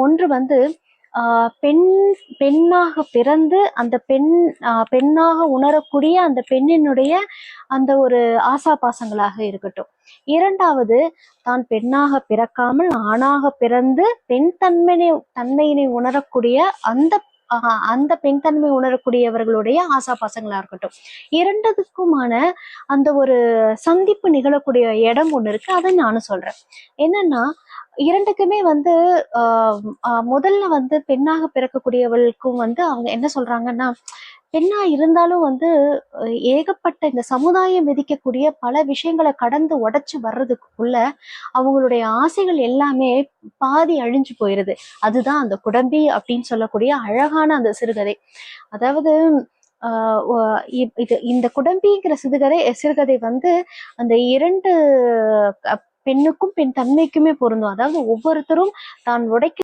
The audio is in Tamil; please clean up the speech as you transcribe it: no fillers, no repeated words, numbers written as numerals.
ஒன்று வந்து பெண் பெண்ணாக பிறந்து அந்த பெண்ணாக உணரக்கூடிய அந்த பெண்ணினுடைய அந்த ஒரு ஆசாபாசங்களாக இருக்கட்டும். இரண்டாவது, தான் பெண்ணாக பிறக்காமல் ஆணாக பிறந்து தன்மையினை உணரக்கூடிய அந்த பெண் தன்மை உணரக்கூடியவர்களுடைய ஆசாபாசங்களா இருக்கட்டும். இரண்டுக்குமான அந்த ஒரு சந்திப்பு நிகழக்கூடிய இடம் ஒண்ணு இருக்கு. அதை நானும் சொல்றேன். என்னன்னா, இரண்டுக்குமே வந்து முதல்ல வந்து பெண்ணாக பிறக்கக்கூடியவளுக்கும் வந்து அவங்க என்ன சொல்றாங்கன்னா, பெண்ணா இருந்தாலும் வந்து ஏகப்பட்ட இந்த சமுதாயம் விதிக்கக்கூடிய பல விஷயங்களை கடந்து உடைச்சு வர்றதுக்குள்ள அவங்களுடைய ஆசைகள் எல்லாமே பாதி அழிஞ்சு போயிருது. அதுதான் அந்த குடம்பி அப்படின்னு சொல்லக்கூடிய அழகான அந்த சிறுகதை. அதாவது இந்த குடம்பிங்கிற சிறுகதை வந்து அந்த இரண்டு பெண்ணுக்கும் பெண் தன்மைக்குமே பொருந்தும். அதாவது ஒவ்வொருத்தரும் தான் உடைக்க